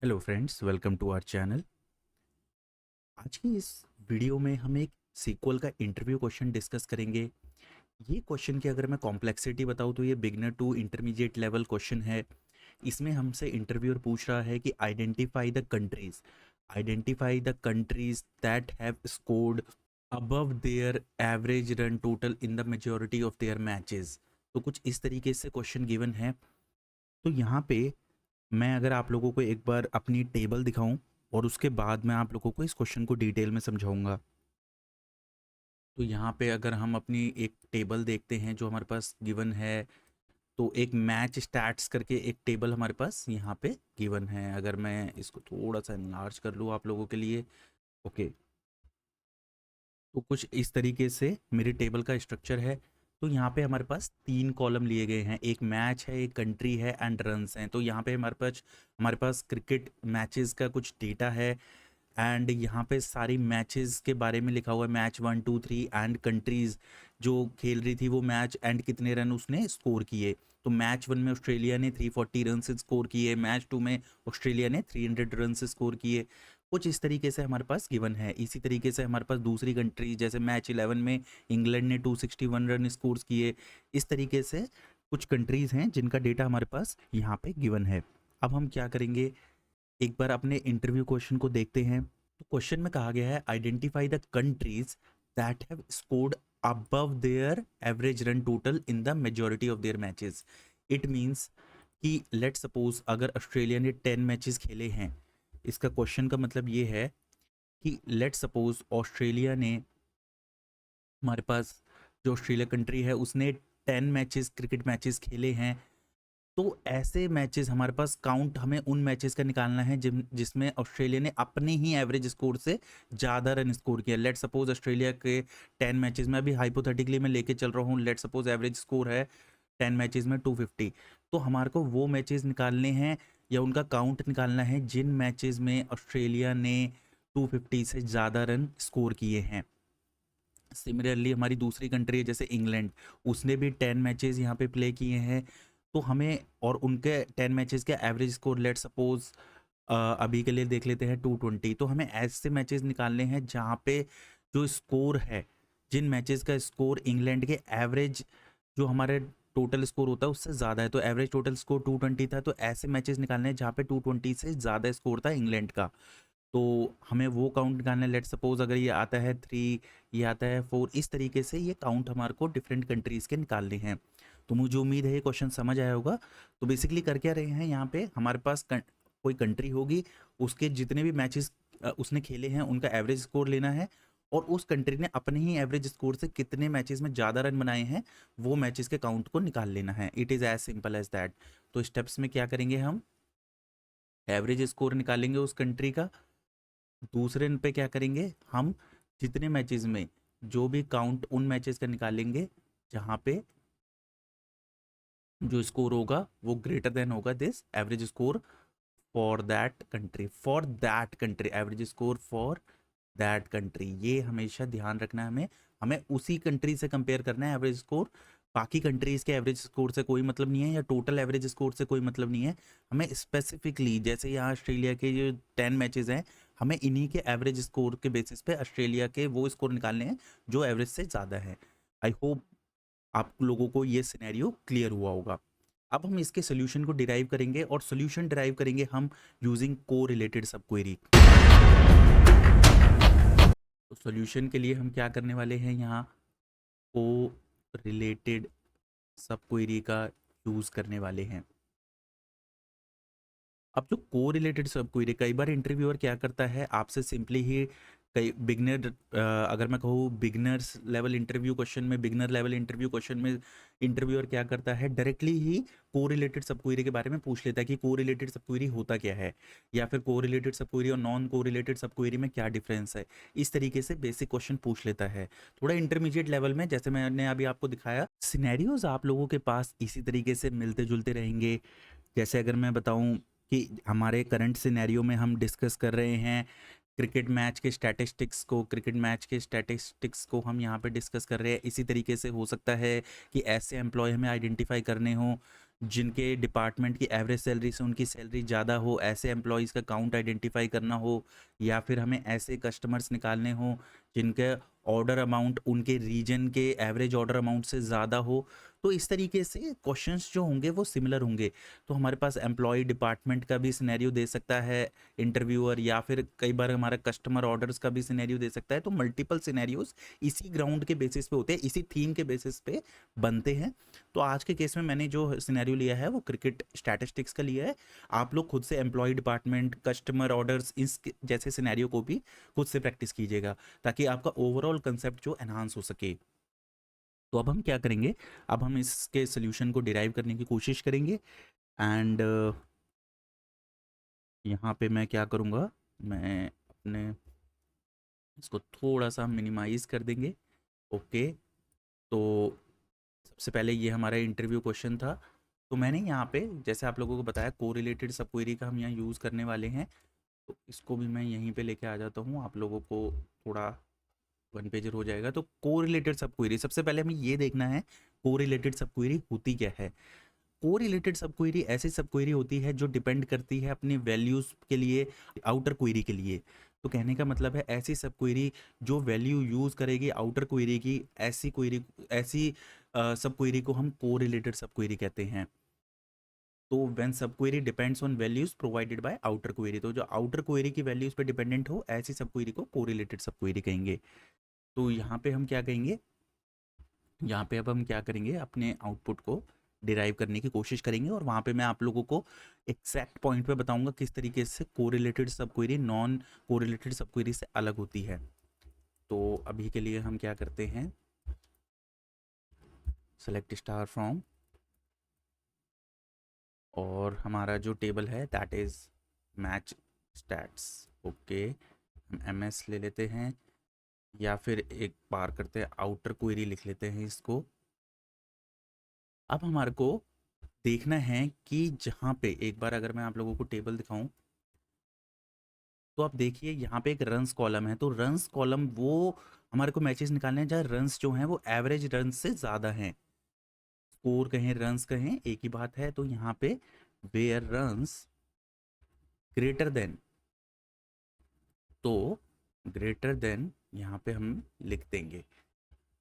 Hello friends, welcome to our channel. आज की इस वीडियो में हम एक सीक्वल का इंटरव्यू क्वेश्चन डिस्कस करेंगे। ये क्वेश्चन की अगर मैं कॉम्प्लेक्सिटी बताऊँ तो ये beginner to intermediate level question है। इसमें हमसे इंटरव्यूअर पूछ रहा है कि identify the countries that have scored above their average run total in the majority of their matches. तो कुछ इस तरीके से क्वेश्चन गिवन है। तो यहाँ पे मैं अगर आप लोगों को एक बार अपनी टेबल दिखाऊं और उसके बाद मैं आप लोगों को इस क्वेश्चन को डिटेल में समझाऊंगा। तो यहाँ पे अगर हम अपनी एक टेबल देखते हैं जो हमारे पास गिवन है, तो एक मैच स्टैट्स करके एक टेबल हमारे पास यहाँ पे गिवन है। अगर मैं इसको थोड़ा सा इनलार्ज कर लूँ आप लोगों के लिए, ओके। तो कुछ इस तरीके से मेरी टेबल का स्ट्रक्चर है। तो यहाँ पे हमारे पास 3 कॉलम लिए गए हैं, एक मैच है, एक कंट्री है एंड रन्स हैं। तो यहाँ पे हमारे पास क्रिकेट मैचेस का कुछ डेटा है एंड यहाँ पे सारी मैचेस के बारे में लिखा हुआ है, मैच 1 2 3 एंड कंट्रीज जो खेल रही थी वो मैच एंड कितने रन उसने स्कोर किए। तो मैच 1 में ऑस्ट्रेलिया ने 340 रन स्कोर किए, मैच 2 में ऑस्ट्रेलिया ने 300 रन स्कोर किए। कुछ इस तरीके से हमारे पास गिवन है। इसी तरीके से हमारे पास दूसरी कंट्री जैसे मैच 11 में इंग्लैंड ने 261 रन स्कोर किए। इस तरीके से कुछ कंट्रीज हैं जिनका डेटा हमारे पास यहाँ पे गिवन है। अब हम क्या करेंगे, एक बार अपने इंटरव्यू क्वेश्चन को देखते हैं। तो क्वेश्चन में कहा गया है identify the countries that have scored above their average run total in the majority of their matches. It means कि लेट सपोज अगर ऑस्ट्रेलिया ने 10 मैचेस खेले हैं, इसका क्वेश्चन का मतलब ये है कि लेट सपोज ऑस्ट्रेलिया ने, हमारे पास जो ऑस्ट्रेलिया कंट्री है उसने 10 मैचेस क्रिकेट मैचेस खेले हैं। तो ऐसे मैचेस हमारे पास काउंट हमें उन मैचेस का निकालना है जिसमें ऑस्ट्रेलिया ने अपने ही एवरेज स्कोर से ज़्यादा रन स्कोर किया। लेट सपोज ऑस्ट्रेलिया के 10 मैचेस में, अभी हाइपोथेटिकली मैं लेके चल रहा हूँ, लेट सपोज एवरेज स्कोर है 10 मैचेस में 250। तो हमारे को वो मैचेस निकालने हैं या उनका काउंट निकालना है जिन मैचेस में ऑस्ट्रेलिया ने 250 से ज़्यादा रन स्कोर किए हैं। सिमिलरली हमारी दूसरी कंट्री है जैसे इंग्लैंड, उसने भी 10 मैचेस यहाँ पे प्ले किए हैं। तो हमें और उनके 10 मैचेस के एवरेज स्कोर लेट सपोज अभी के लिए देख लेते हैं 220। तो हमें ऐसे मैचेस निकालने हैं जहाँ पे जो स्कोर है, जिन मैचेस का स्कोर इंग्लैंड के एवरेज जो हमारे टोटल स्कोर होता है उससे ज़्यादा है। तो एवरेज टोटल स्कोर 220 था, तो ऐसे मैचेस निकालने हैं जहाँ पे 220 से ज़्यादा स्कोर था इंग्लैंड का। तो हमें वो काउंट निकालना है। लेट सपोज अगर ये आता है 3, ये आता है 4, इस तरीके से ये काउंट हमारे को डिफरेंट कंट्रीज़ के निकालने हैं। तो मुझे उम्मीद है ये क्वेश्चन समझ आया होगा। तो बेसिकली कर क्या रहे हैं, यहाँ पे हमारे पास कोई कंट्री होगी, उसके जितने भी मैचेस उसने खेले हैं उनका एवरेज स्कोर लेना है, और उस कंट्री ने अपने ही एवरेज स्कोर से कितने मैचेस में ज़्यादा रन बनाए हैं वो मैचेस के काउंट को निकाल लेना है। It is as simple as that. तो स्टेप्स में क्या करेंगे, हम एवरेज स्कोर निकालेंगे उस कंट्री का। दूसरे पे क्या करेंगे, हम जितने मैचेस में जो भी काउंट उन मैचेस का निकालेंगे जहाँ पे जो स्कोर होगा वो ग्रेटर देन होगा this average score for that country average score for that country. ये हमेशा ध्यान रखना है हमें। हमें उसी कंट्री से कंपेयर करना है एवरेज स्कोर। बाकी कंट्रीज के एवरेज स्कोर से कोई मतलब नहीं है या टोटल एवरेज स्कोर से कोई मतलब नहीं है। हमें स्पेसिफिकली जैसे यहाँ ऑस्ट्रेलिया के जो 10 मैचेस हैं, हमें इन्हीं के एवरेज स्कोर के बेसिस पे ऑस्ट्रेलिया के वो स्कोर निकालने हैं जो एवरेज से ज़्यादा है। आई होप आप लोगों को ये सिनेरियो क्लियर हुआ होगा। अब हम इसके सोल्यूशन को डिराइव करेंगे, और सोल्यूशन डिराइव करेंगे हम यूजिंग को रिलेटेड सब क्वेरी। तो सॉल्यूशन के लिए हम क्या करने वाले हैं, यहाँ को रिलेटेड सब क्वेरी का यूज़ करने वाले हैं। अब जो को रिलेटेड सब क्वेरी, कई बार इंटरव्यूअर क्या करता है, आपसे सिंपली ही कई बिगनर, अगर मैं कहूँ बिगनर्स लेवल इंटरव्यू क्वेश्चन में, बिगनर लेवल इंटरव्यू क्वेश्चन में इंटरव्यूअर क्या करता है, डायरेक्टली ही को रिलेटेड सब क्वेरी के बारे में पूछ लेता है कि को रिलेटेड सब क्वेरी होता क्या है, या फिर को रिलेटेड सब क्वेरी और नॉन को रिलेटेड सब क्वेरी में क्या डिफरेंस है। इस तरीके से बेसिक क्वेश्चन पूछ लेता है। थोड़ा इंटरमीडिएट लेवल में जैसे मैंने अभी आपको दिखाया, सिनेरियोज आप लोगों के पास इसी तरीके से मिलते जुलते रहेंगे। जैसे अगर मैं बताऊं कि हमारे करंट सिनेरियो में हम डिस्कस कर रहे हैं क्रिकेट मैच के स्टैटिस्टिक्स को हम यहाँ पे डिस्कस कर रहे हैं। इसी तरीके से हो सकता है कि ऐसे एम्प्लॉय हमें आइडेंटिफाई करने हो जिनके डिपार्टमेंट की एवरेज सैलरी से उनकी सैलरी ज़्यादा हो, ऐसे एम्प्लॉयज़ का काउंट आइडेंटिफाई करना हो, या फिर हमें ऐसे कस्टमर्स निकालने हो जिनके ऑर्डर अमाउंट उनके रीजन के एवरेज ऑर्डर अमाउंट से ज़्यादा हो। तो इस तरीके से क्वेश्चंस जो होंगे वो सिमिलर होंगे। तो हमारे पास एम्प्लॉय डिपार्टमेंट का भी सिनेरियो दे सकता है इंटरव्यूअर, या फिर कई बार हमारा कस्टमर ऑर्डर्स का भी सिनेरियो दे सकता है। तो मल्टीपल सिनेरियोज इसी ग्राउंड के बेसिस पे होते हैं, इसी थीम के बेसिस पे बनते हैं। तो आज के केस में मैंने जो सिनेरियो लिया है वो क्रिकेट स्टैटिस्टिक्स का लिया है। आप लोग खुद से एम्प्लॉय डिपार्टमेंट, कस्टमर ऑर्डर्स, इस जैसे सिनेरियो को भी खुद से प्रैक्टिस कीजिएगा, ताकि आपका ओवरऑल कंसेप्ट जो एनहांस हो सके। तो अब हम क्या करेंगे, अब हम इसके सोल्यूशन को डिराइव करने की कोशिश करेंगे। एंड यहाँ पे मैं क्या करूँगा, मैं अपने इसको थोड़ा सा मिनिमाइज कर देंगे। ओके, तो सबसे पहले ये हमारा इंटरव्यू क्वेश्चन था। तो मैंने यहाँ पे जैसे आप लोगों को बताया कोरिलेटेड सब क्वेरी का हम यहाँ यूज़ करने वाले हैं। तो इसको भी मैं यहीं पे लेके आ जाता हूँ, आप लोगों को थोड़ा वन पेजर हो जाएगा। तो कोरिलेटेड सब क्वेरी, सबसे पहले हमें ये देखना है कोरिलेटेड सब क्वेरी होती क्या है। कोरिलेटेड सब क्वेरी ऐसी सब क्वेरी होती है जो डिपेंड करती है अपनी वैल्यूज़ के लिए आउटर क्वेरी के लिए। तो कहने का मतलब है ऐसी सब क्वेरी जो वैल्यू यूज़ करेगी आउटर क्वेरी की, ऐसी क्वेरी, ऐसी सब क्वेरी को हम कोरिलेटेड सब क्वेरी कहते हैं। तो व्हेन सब query depends on values provided by outer query, तो जो आउटर क्वेरी की वैल्यूज पे डिपेंडेंट हो ऐसी सब क्वेरी को कोरिलेटेड सब क्वेरी कहेंगे। तो यहाँ पे हम क्या कहेंगे, यहाँ पे अब हम क्या करेंगे, अपने आउटपुट को डिराइव करने की कोशिश करेंगे, और वहाँ पे मैं आप लोगों को एग्जैक्ट पॉइंट पे बताऊंगा किस तरीके से कोरिलेटेड सब क्वेरी नॉन कोरिलेटेड सब क्वेरी से अलग होती है। तो अभी के लिए हम क्या करते हैं, सेलेक्ट स्टार फ्रॉम, और हमारा जो टेबल है that is match stats. Okay, हम एम एस ले लेते हैं, या फिर एक बार करते हैं आउटर क्वेरी लिख लेते हैं इसको। अब हमारे को देखना है कि जहाँ पे एक बार अगर मैं आप लोगों को टेबल दिखाऊं, तो आप देखिए यहाँ पे एक रन्स कॉलम है। तो रन्स कॉलम वो हमारे को मैचेस निकालने हैं जहाँ रन्स जो हैं वो एवरेज रन्स से ज़्यादा हैं। स्कोर कहें रन्स कहें एक ही बात है। तो यहाँ पे वेयर रन्स ग्रेटर देन, तो ग्रेटर देन यहाँ पे हम लिख देंगे।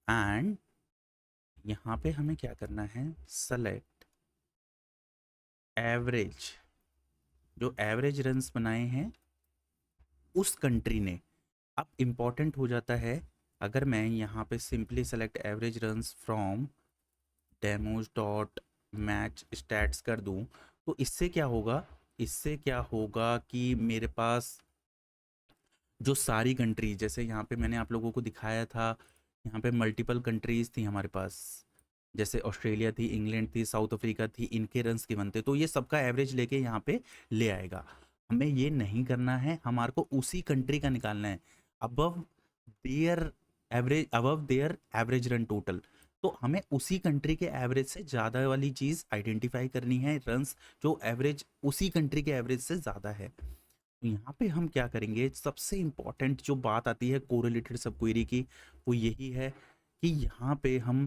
एंड यहाँ पे हमें क्या करना है, सेलेक्ट एवरेज, जो एवरेज रन्स बनाए हैं उस कंट्री ने। अब इम्पॉर्टेंट हो जाता है, अगर मैं यहाँ पे simply select average runs from demos dot match stats कर दूँ, तो इससे क्या होगा, इससे क्या होगा कि मेरे पास जो सारी कंट्रीज, जैसे यहाँ पे मैंने आप लोगों को दिखाया था, यहाँ पे मल्टीपल कंट्रीज थी हमारे पास, जैसे ऑस्ट्रेलिया थी, इंग्लैंड थी, साउथ अफ्रीका थी, इनके रन्स गिवन थे। तो ये सबका एवरेज लेके यहाँ पे ले आएगा। हमें ये नहीं करना है, हमारे को उसी कंट्री का निकालना है, above their average, above their average run total. तो हमें उसी कंट्री के एवरेज से ज़्यादा वाली चीज़ आइडेंटिफाई करनी है, रन्स जो एवरेज उसी कंट्री के एवरेज से ज़्यादा है। यहाँ पे हम क्या करेंगे, सबसे इंपॉर्टेंट जो बात आती है कोरिलेटेड सब क्वेरी की, वो यही है कि यहाँ पे हम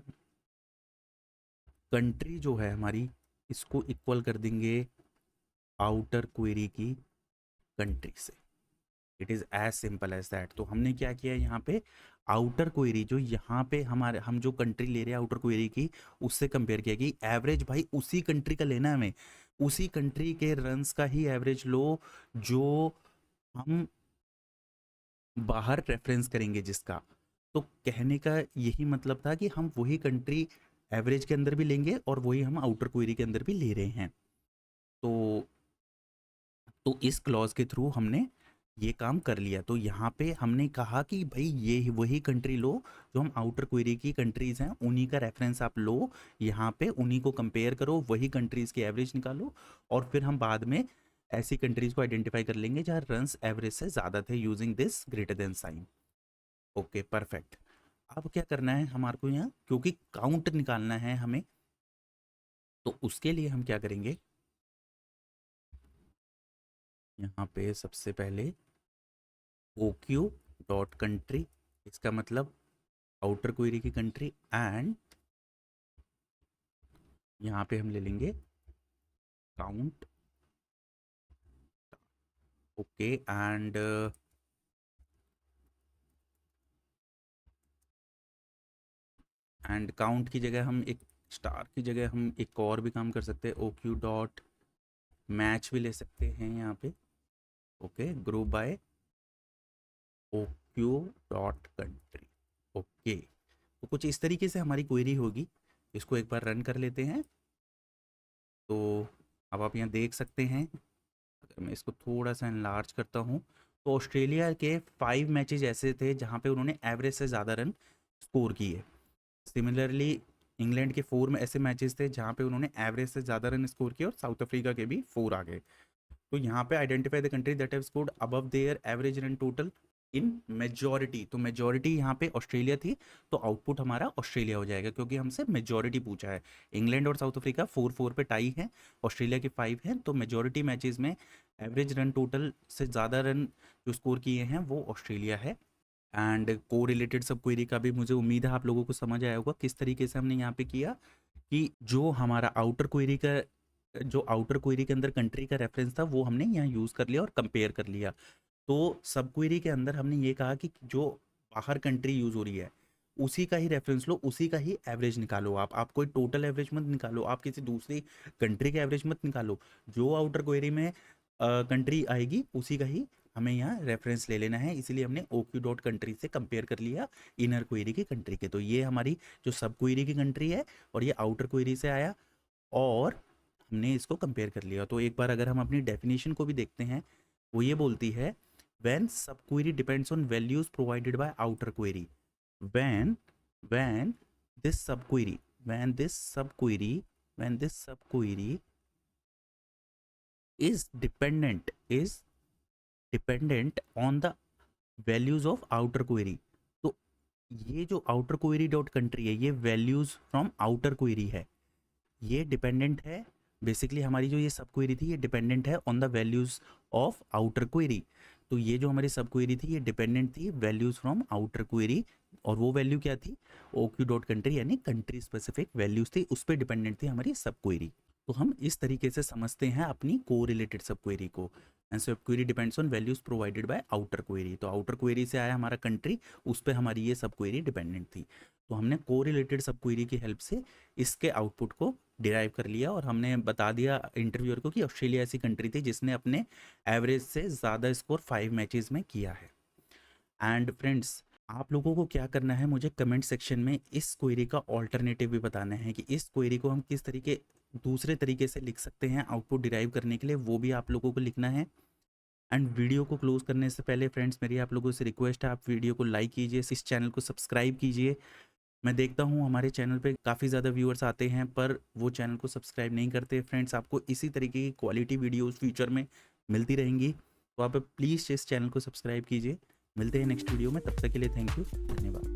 कंट्री जो है हमारी, इसको इक्वल कर देंगे आउटर क्वेरी की कंट्री से। It is as simple as that. तो हमने क्या किया यहाँ पे, आउटर क्वेरी जो यहाँ पे हमारे, हम जो कंट्री ले रहे हैं आउटर क्वेरी की, उससे कंपेयर किया कि एवरेज भाई उसी कंट्री का लेना है हमें, उसी कंट्री के रन्स का ही एवरेज लो जो हम बाहर रेफरेंस करेंगे जिसका। तो कहने का यही मतलब था कि हम वही कंट्री एवरेज के अंदर भी लेंगे और वही हम आउटर क्वेरी के अंदर भी ले रहे हैं। तो इस क्लॉज के थ्रू हमने ये काम कर लिया। तो यहाँ पे हमने कहा कि भाई ये वही कंट्री लो जो हम आउटर क्वेरी की कंट्रीज़ हैं, उन्हीं का रेफरेंस आप लो, यहाँ पे उन्हीं को कंपेयर करो, वही कंट्रीज़ की एवरेज निकालो, और फिर हम बाद में ऐसी कंट्रीज़ को आइडेंटिफाई कर लेंगे जहाँ रन्स एवरेज से ज़्यादा थे, using this greater than sign. Okay perfect. अब क्या करना है हमारे को यहाँ, क्योंकि काउंट निकालना है हमें, तो उसके लिए हम क्या करेंगे, यहाँ पे सबसे पहले OQ डॉट कंट्री, इसका मतलब आउटर क्वेरी की कंट्री, एंड यहाँ पे हम ले लेंगे काउंट, ओके, एंड काउंट की जगह हम एक स्टार की जगह हम एक और भी काम कर सकते हैं, ओ क्यू डॉट मैच भी ले सकते हैं यहाँ पे। Okay, group by O Q dot country. Okay, तो कुछ इस तरीके से हमारी क्वेरी होगी। इसको एक बार रन कर लेते हैं। तो अब आप यहाँ देख सकते हैं, अगर मैं इसको थोड़ा सा एनलार्ज करता हूँ, तो ऑस्ट्रेलिया के 5 मैचेज ऐसे थे जहाँ पे उन्होंने एवरेज से ज़्यादा रन स्कोर किए। सिमिलरली इंग्लैंड के 4 में ऐसे मैचेस थे जहाँ पे उन्होंने एवरेज से ज़्यादा रन स्कोर किए, और साउथ अफ्रीका के भी 4 आ गए। तो यहाँ पे identify the country that have scored above their average run total in majority. तो मेजॉरिटी यहाँ पे ऑस्ट्रेलिया थी, तो आउटपुट हमारा ऑस्ट्रेलिया हो जाएगा, क्योंकि हमसे मेजॉरिटी पूछा है। इंग्लैंड और साउथ अफ्रीका 4-4 पे टाई हैं, ऑस्ट्रेलिया के 5 हैं, तो मेजॉरिटी मैचेस में एवरेज रन टोटल से ज़्यादा रन जो स्कोर किए हैं वो ऑस्ट्रेलिया है। एंड को रिलेटेड सब क्वेरी का भी मुझे उम्मीद है आप लोगों को समझ आया होगा किस तरीके से हमने यहाँ पे किया, कि जो हमारा आउटर क्वेरी का, जो आउटर क्वेरी के अंदर कंट्री का रेफरेंस था वो हमने यहाँ यूज़ कर लिया और कंपेयर कर लिया। तो सब क्वेरी के अंदर हमने ये कहा कि जो बाहर कंट्री यूज़ हो रही है उसी का ही रेफरेंस लो, उसी का ही एवरेज निकालो। आप कोई टोटल एवरेज मत निकालो, आप किसी दूसरी कंट्री का एवरेज मत निकालो। जो आउटर क्वेरी में कंट्री आएगी उसी का ही हमें यहाँ रेफरेंस ले लेना है। इसीलिए हमने ओ क्यू डॉट कंट्री से कंपेयर कर लिया इनर क्वेरी की कंट्री के। तो ये हमारी जो सब क्वेरी की कंट्री है, और ये आउटर क्वेरी से आया, और हमने इसको कंपेयर कर लिया। तो एक बार अगर हम अपनी डेफिनेशन को भी देखते हैं, वो ये बोलती है when subquery depends on values provided by outer query, when this subquery when this subquery is dependent on the values of outer query। तो ये जो outer query डॉट कंट्री है, ये values from outer query है, ये dependent है। Basically हमारी जो ये सब क्वेरी थी ये डिपेंडेंट है on the values of outer query. तो ये जो हमारी सब क्वेरी थी ये डिपेंडेंट थी वैल्यूज फ्रॉम आउटर क्वेरी, और वो वैल्यू क्या थी, ओ क्यू डॉट कंट्री, यानी कंट्री स्पेसिफिक वैल्यूज थी, उस पर डिपेंडेंट थी हमारी सब क्वेरी। तो हम इस तरीके से समझते हैं अपनी को रिलेटेड सब क्वेरी को। एंड सब query depends on values provided by outer query. तो आउटर क्वेरी से आया हमारा कंट्री, उस पर हमारी ये सब क्वेरी डिपेंडेंट थी। तो हमने को रिलेटेड सब क्वेरी की हेल्प से इसके आउटपुट को डिराइव कर लिया, और हमने बता दिया इंटरव्यूअर को कि ऑस्ट्रेलिया ऐसी कंट्री थी जिसने अपने एवरेज से ज़्यादा स्कोर 5 मैचेस में किया है। एंड फ्रेंड्स, आप लोगों को क्या करना है, मुझे कमेंट सेक्शन में इस क्वेरी का ऑल्टरनेटिव भी बताना है कि इस क्वेरी को हम किस तरीके दूसरे तरीके से लिख सकते हैं आउटपुट डिराइव करने के लिए, वो भी आप लोगों को लिखना है। एंड वीडियो को क्लोज करने से पहले फ्रेंड्स, मेरी आप लोगों से रिक्वेस्ट है, आप वीडियो को लाइक कीजिए, इस चैनल को सब्सक्राइब कीजिए। मैं देखता हूँ हमारे चैनल पे काफ़ी ज़्यादा व्यूअर्स आते हैं पर वो चैनल को सब्सक्राइब नहीं करते। फ्रेंड्स, आपको इसी तरीके की क्वालिटी वीडियोस फ्यूचर में मिलती रहेंगी, तो आप प्लीज़ इस चैनल को सब्सक्राइब कीजिए। मिलते हैं नेक्स्ट वीडियो में, तब तक के लिए थैंक यू, धन्यवाद।